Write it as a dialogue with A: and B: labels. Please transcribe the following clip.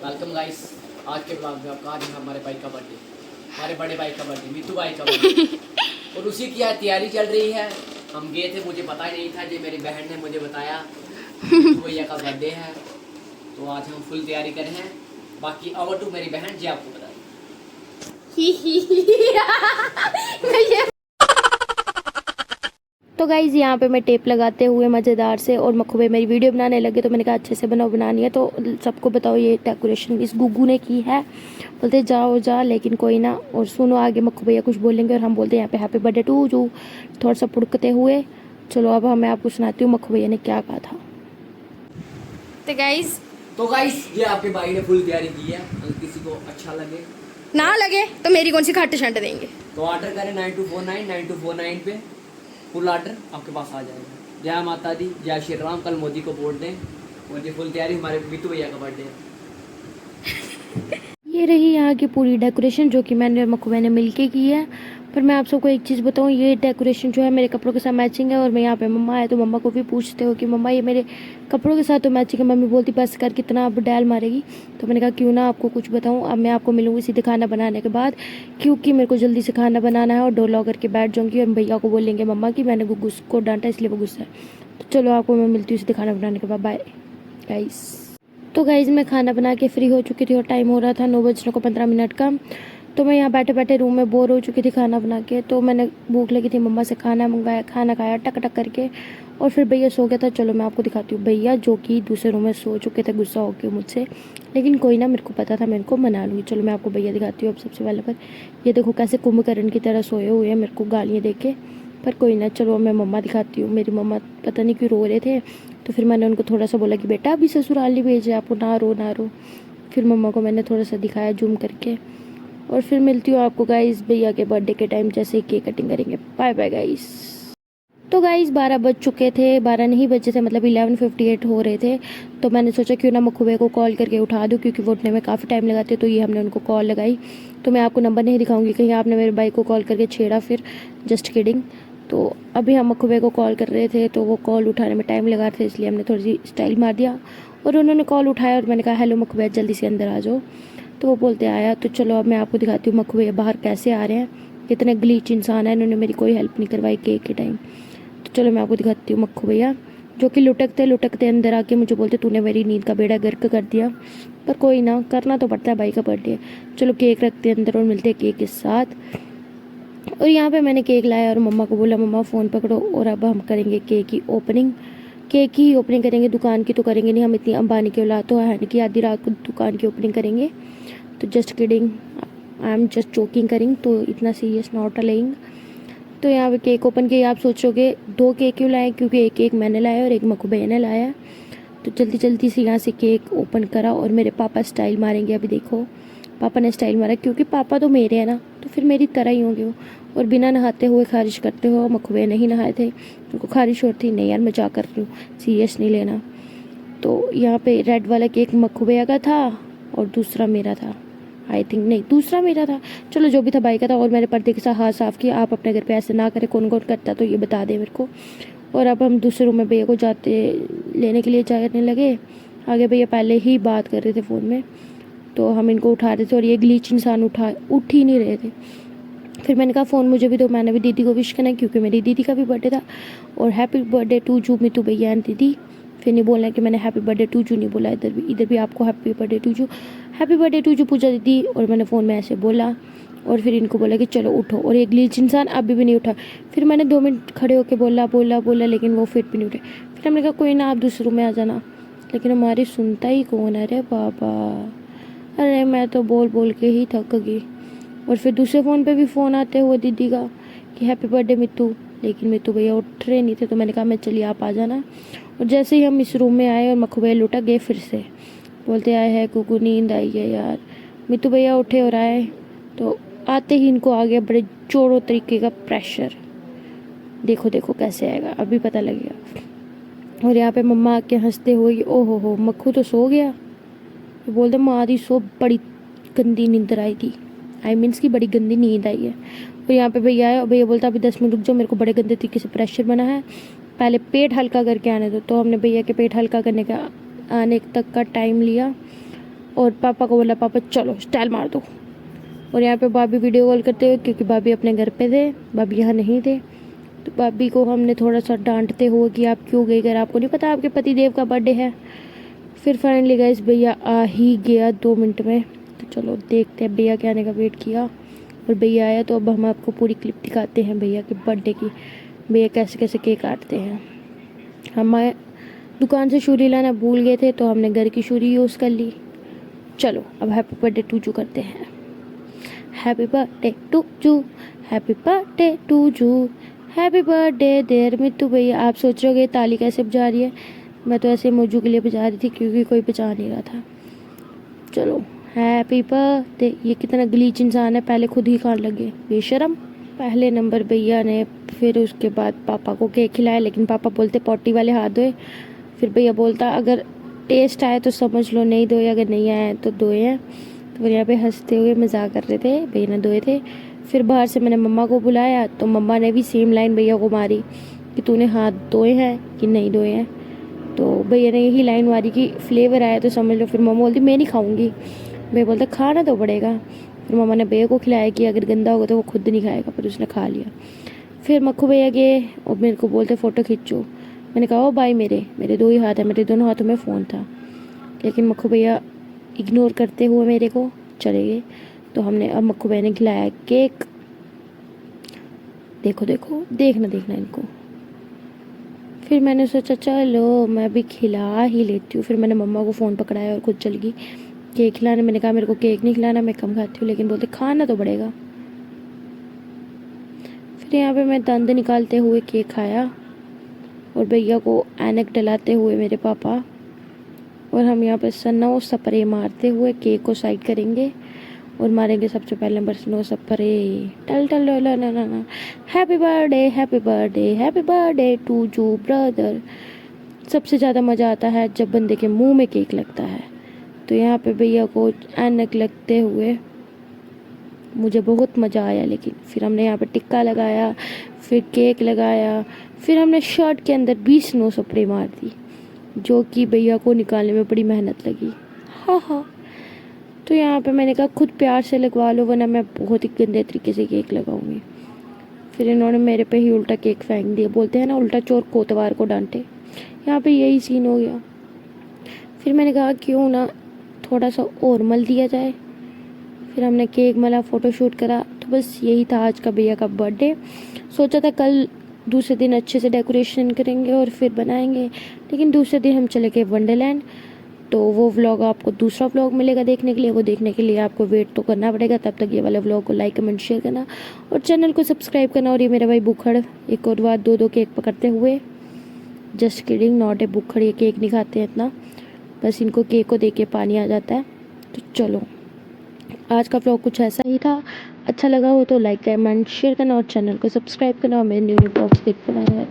A: Welcome guys. आज के blog में आपका आज है हमारे भाई का बर्थडे, हमारे बड़े भाई का बर्थडे, मीतू भाई का बर्थडे और उसी की आज तैयारी चल रही है। हम गए थे, मुझे पता ही नहीं था, जी मेरी बहन ने मुझे बताया मीतू भैया का बर्थडे है, तो आज हम फुल तैयारी कर रहे हैं। बाकी ओवर टू मेरी बहन जी, आपको बताइए।
B: तो गाइज़ यहाँ पे मैं टेप लगाते हुए मज़ेदार से और मखुबे मेरी वीडियो बनाने लगे, तो मैंने कहा अच्छे से बनानी है, तो सबको बताओ ये डेकोरेशन इस गुग्गू ने की है। बोलते जाओ जा, लेकिन कोई ना। और सुनो आगे मक्खू भैया कुछ बोलेंगे और हम बोलते हैं यहाँ पे हैप्पी बर्थडे टू यू, थोड़ा सा पुड़कते हुए। चलो अब मैं आपको सुनाती हूँ मक्खू भैया ने क्या कहा था।
A: तो गाइस ये आपके भाई ने फुल तैयारी की है। अगर किसी को अच्छा लगे
B: ना लगे तो मेरी कौन सी खट शंट देंगे,
A: तो ऑर्डर करें 9249 पे, फुल ऑर्डर आपके पास आ जाएगा। जय माता दी, जय श्री राम। कल मोदी को वोट दें। और ये फुल तैयारी हमारे मीतू भैया का बर्थडे है।
B: ये रही यहाँ की पूरी डेकोरेशन जो कि मैंने और मक्खू ने मिलके की है। पर मैं आप सबको एक चीज़ बताऊँ, ये डेकोरेशन जो है मेरे कपड़ों के साथ मैचिंग है। और मैं यहाँ पे मम्मा है तो मम्मा को भी पूछते हो कि मम्मा ये मेरे कपड़ों के साथ तो मैचिंग है। मम्मी बोलती बस कर, कितना अब डाल मारेगी। तो मैंने कहा क्यों ना आपको कुछ बताऊँ। अब मैं आपको मिलूँगी सीधे खाना बनाने के बाद, क्योंकि मेरे को जल्दी से खाना बनाना है और डोर लॉक करके बैठ जाऊँगी। और भैया को बोलेंगे मम्मा कि मैंने गुग्गू को डांटा इसलिए वो गुस्सा है। तो चलो आपको मैं मिलती हूँ सीधे खाना बनाने के बाद। Bye guys. तो गाइज़ मैं खाना बना के फ्री हो चुकी थी और टाइम हो रहा था 9:15 का। तो मैं यहाँ बैठे बैठे रूम में बोर हो चुकी थी खाना बना के। तो मैंने भूख लगी थी, मम्मा से खाना मंगाया, खाना खाया टक टक करके। और फिर भैया सो गया था। चलो मैं आपको दिखाती हूँ भैया जो कि दूसरे रूम में सो चुके थे गुस्सा होकर मुझसे, लेकिन कोई ना, मेरे को पता था, मेरे को मना लूँगी। चलो मैं आपको भैया दिखाती हूँ। अब सबसे पहले पर ये देखो कैसे कुंभकर्ण की तरह सोए हुए हैं, मेरे को गालियाँ दे के। पर कोई ना, चलो मैं मम्मा दिखाती हूँ। मेरी मम्मा पता नहीं क्यों रो रहे थे, तो फिर मैंने उनको थोड़ा सा बोला कि बेटा अभी ससुराल नहीं भेजे आपको, ना रो ना रो। फिर मम्मा को मैंने थोड़ा सा दिखाया जूम करके। और फिर मिलती हूँ आपको गाइस भैया के बर्थडे के टाइम, जैसे ही केक कटिंग करेंगे। Bye bye guys. तो गाइस 12 बज चुके थे, 12 नहीं बजे थे, मतलब 11:58 हो रहे थे। तो मैंने सोचा क्यों ना मखुबे को कॉल करके उठा दूँ, क्योंकि वो उठने में काफ़ी टाइम लगाते, तो ये हमने उनको कॉल लगाई। तो मैं आपको नंबर नहीं दिखाऊंगी, कहीं आपने मेरे भाई को कॉल करके छेड़ा फिर, जस्ट किडिंग। तो अभी हम मखुबे को कॉल कर रहे थे, तो वो कॉल उठाने में टाइम लगा रहे थे, इसलिए हमने थोड़ी सी स्टाइल मार दिया और उन्होंने कॉल उठाया। और मैंने कहा हेलो मखुबे जल्दी से अंदर आ जाओ। तो वो बोलते आया। तो चलो अब मैं आपको दिखाती हूँ मखुबे बाहर कैसे आ रहे हैं। इतने गलीच इंसान है, इन्होंने मेरी कोई हेल्प नहीं करवाई केक के टाइम। तो चलो मैं आपको दिखाती हूँ मक्खू भैया जो कि लुटकते लुटकते अंदर आके मुझे बोलते तूने मेरी नींद का बेड़ा गर्क कर दिया। पर कोई ना, करना तो पड़ता है, भाई का बर्थडे। चलो केक रखते हैं अंदर और मिलते हैं केक के साथ। और यहाँ पे मैंने केक लाया और मम्मा को बोला मम्मा फ़ोन पकड़ो और अब हम करेंगे केक की ओपनिंग। केक की ओपनिंग करेंगे, दुकान की तो करेंगे नहीं, हम इतनी अंबानी की औलाद तो है नहीं कि आधी रात को दुकान की ओपनिंग करेंगे। तो just kidding, I am just joking caring, तो इतना सीरियस नॉट अलेइंग। तो यहाँ पे केक ओपन किया। आप सोचोगे 2 केक क्यों लाए, क्योंकि एक केक मैंने लाया और एक मक्खू भैया ने लाया। तो जल्दी जल्दी से यहाँ से केक ओपन करा और मेरे पापा स्टाइल मारेंगे। अभी देखो पापा ने स्टाइल मारा, क्योंकि पापा तो मेरे हैं ना, तो फिर मेरी तरह ही होंगे वो। और बिना नहाते हुए खारिश करते हुए, मक्खू भैया नहीं नहाए थे, उनको खारिश होती। नहीं यार मजाक कर रही हूँ, सीरियस नहीं लेना। तो यहाँ पे रेड वाला केक मक्खू भैया का था और दूसरा मेरा था, आई थिंक, नहीं दूसरा मेरा था, चलो जो भी था भाई का था। और मैंने पर्दे के साथ हाथ साफ़ किया। आप अपने घर पे ऐसे ना करें, कौन कौन करता तो ये बता दे मेरे को। और अब हम दूसरे रूम में भैया को जाते लेने के लिए जाने लगे। आगे भैया पहले ही बात कर रहे थे फ़ोन में, तो हम इनको उठा रहे थे और ये ग्लीच इंसान उठ ही नहीं रहे थे। फिर मैंने कहा फ़ोन मुझे भी दो, मैंने भी दीदी को विश करना है क्योंकि मेरी दीदी का भी बर्थडे था। और happy birthday to you Meetu भैया एंड दीदी। फिर नहीं बोलना है कि मैंने हैप्पी बर्थडे टू यू नहीं बोला, इधर भी आपको happy birthday to you, happy birthday to you Pooja दीदी। और मैंने फ़ोन में ऐसे बोला और फिर इनको बोला कि चलो उठो। और एक ग्लीच इंसान अभी भी नहीं उठा। फिर मैंने 2 मिनट खड़े होकर बोला, लेकिन वो फिर भी नहीं उठे। फिर हमने कहा कोई ना, आप दूसरे रूम में आ जाना। लेकिन हमारी सुनता ही कौन है रे बाबा। अरे मैं तो बोल बोल के ही थक गई। और फिर दूसरे फ़ोन पे भी फ़ोन आते हुए दीदी का कि हैप्पी बर्थडे मित्तू, लेकिन मित्तू भैया उठ रहे नहीं थे। तो मैंने कहा मैं चलिए आप आ जाना। और जैसे ही हम इस रूम में आए और मक्खू भैया लुटा गए, फिर से बोलते आए है कुकू नींद आई है यार। मित्तू भैया उठे और आए, तो आते ही इनको आ गया बड़े जोरों तरीके का प्रेशर। देखो देखो कैसे आएगा, अभी पता लगेगा। और यहाँ पे मम्मा आके हंसते हुए ओहो हो मक्खू तो सो गया। तो बोलते माँ दी सो बड़ी गंदी नींद आई थी, आई मीन्स की बड़ी गंदी नींद आई है। और यहाँ पे भैया आया और भैया बोलता अभी 10 मिनट रुक जाओ, मेरे को बड़े गंदे तरीके से प्रेशर बना है, पहले पेट हल्का करके आने दो। तो हमने भैया के पेट हल्का करने का आने तक का टाइम लिया। और पापा को बोला पापा चलो स्टाइल मार दो। और यहाँ पे भाभी वीडियो कॉल करते हुए, क्योंकि भाभी अपने घर पे थे, भाभी यहाँ नहीं थे, तो भाभी को हमने थोड़ा सा डांटते हुए कि आप क्यों गई घर, आपको नहीं पता आपके पति देव का बर्थडे है। फिर फाइनली गाइस भैया आ ही गया 2 मिनट में। तो चलो देखते हैं भैया के आने का वेट किया और भैया आया। तो अब हम आपको पूरी क्लिप दिखाते हैं भैया के बर्थडे की, भैया कैसे कैसे केक काटते हैं। हम दुकान से छुरी लाना भूल गए थे तो हमने घर की छुरी यूज़ कर ली। चलो अब हैप्पी बर्थडे टू जू करते हैं। हैप्पी बर्थडे टू जू, हैप्पी बर्थडे टू जू, हैप्पी बर्थडे देयर मित्तू। भैया आप सोच रहे हो ताली कैसे बजा रही है, मैं तो ऐसे मौजू के लिए बजा रही थी क्योंकि कोई बजा नहीं रहा था। चलो हैप्पी बर्थडे। ये कितना गलीच इंसान है, पहले खुद ही खाने लगे बेशरम। पहले नंबर भैया ने, फिर उसके बाद पापा को केक खिलाया, लेकिन पापा बोलते पॉटी वाले हाथ धोए। फिर भैया बोलता अगर टेस्ट आए तो समझ लो नहीं धोए, अगर नहीं आए तो धोए हैं। तो यहाँ पे हंसते हुए मजाक कर रहे थे, भैया ने धोए थे। फिर बाहर से मैंने मम्मा को बुलाया तो मम्मा ने भी सेम लाइन भैया को मारी कि तूने हाथ धोए हैं कि नहीं धोए हैं। तो भैया ने यही लाइन मारी कि फ्लेवर आया तो समझ लो। फिर मम्मा बोलती मैं नहीं खाऊंगी, भैया बोलता खाना तो पड़ेगा। फिर मम्मा ने भैया को खिलाया कि अगर गंदा होगा तो वो खुद नहीं खाएगा, पर उसने खा लिया। फिर मक्खू भैया गए और मेरे को बोलते फ़ोटो खींचो। मैंने कहा ओ भाई मेरे 2 ही हाथ है, मेरे दोनों हाथों में फ़ोन था। लेकिन मक्खू भैया इग्नोर करते हुए मेरे को चले गए। तो हमने अब मक्खू भैया ने खिलाया केक। देखो देखो देखना इनको। फिर मैंने सोचा चलो मैं भी खिला ही लेती हूँ। फिर मैंने मम्मा को फ़ोन पकड़ाया और खुद चल गई केक खिलाने। मैंने कहा मेरे को केक नहीं खिलाना, मैं कम खाती हूँ, लेकिन बोलते खाना तो पड़ेगा। फिर यहाँ पे मैं दंद निकालते हुए केक खाया और भैया को ऐनक डलाते हुए मेरे पापा, और हम यहाँ पे स्नो स्प्रे मारते हुए केक को साइड करेंगे और मारेंगे सबसे पहले नंबर स्नो स्प्रे। टल टल ना happy birthday happy birthday happy birthday to you brother. सबसे ज़्यादा मज़ा आता है जब बंदे के मुंह में केक लगता है। तो यहाँ पे भैया को ऐनक लगते हुए मुझे बहुत मज़ा आया। लेकिन फिर हमने यहाँ पे टिक्का लगाया, फिर केक लगाया, फिर हमने शर्ट के अंदर भी स्नो स्प्रे मार दी, जो कि भैया को निकालने में बड़ी मेहनत लगी। हाँ। तो यहाँ पे मैंने कहा खुद प्यार से लगवा लो वरना मैं बहुत ही गंदे तरीके से केक लगाऊंगी। फिर इन्होंने मेरे पे ही उल्टा केक फेंक दिया। बोलते हैं ना उल्टा चोर कोतवार को डांटे, यहाँ पे यही सीन हो गया। फिर मैंने कहा क्यों ना थोड़ा सा और मल दिया जाए। फिर हमने केक मला, फ़ोटोशूट करा। तो बस यही था आज का भैया का बर्थडे। सोचा था कल दूसरे दिन अच्छे से डेकोरेशन करेंगे और फिर बनाएंगे, लेकिन दूसरे दिन हम चले गए वंडरलैंड। तो वो व्लॉग आपको दूसरा व्लॉग मिलेगा देखने के लिए। वो देखने के लिए आपको वेट तो करना पड़ेगा। तब तक ये वाला व्लॉग को लाइक कमेंट शेयर करना और चैनल को सब्सक्राइब करना। और ये मेरा भाई बुखड़ एक और बार 2-2 केक पकड़ते हुए, जस्ट किडिंग नॉट ए बुखड़, ये केक नहीं खाते हैं इतना, बस इनको केक को देख के पानी आ जाता है। तो चलो आज का व्लॉग कुछ ऐसा ही था। अच्छा लगा हो तो लाइक कमेंट शेयर करना और चैनल को सब्सक्राइब करना और मेरे न्यू व्लॉग्स देखते रहना।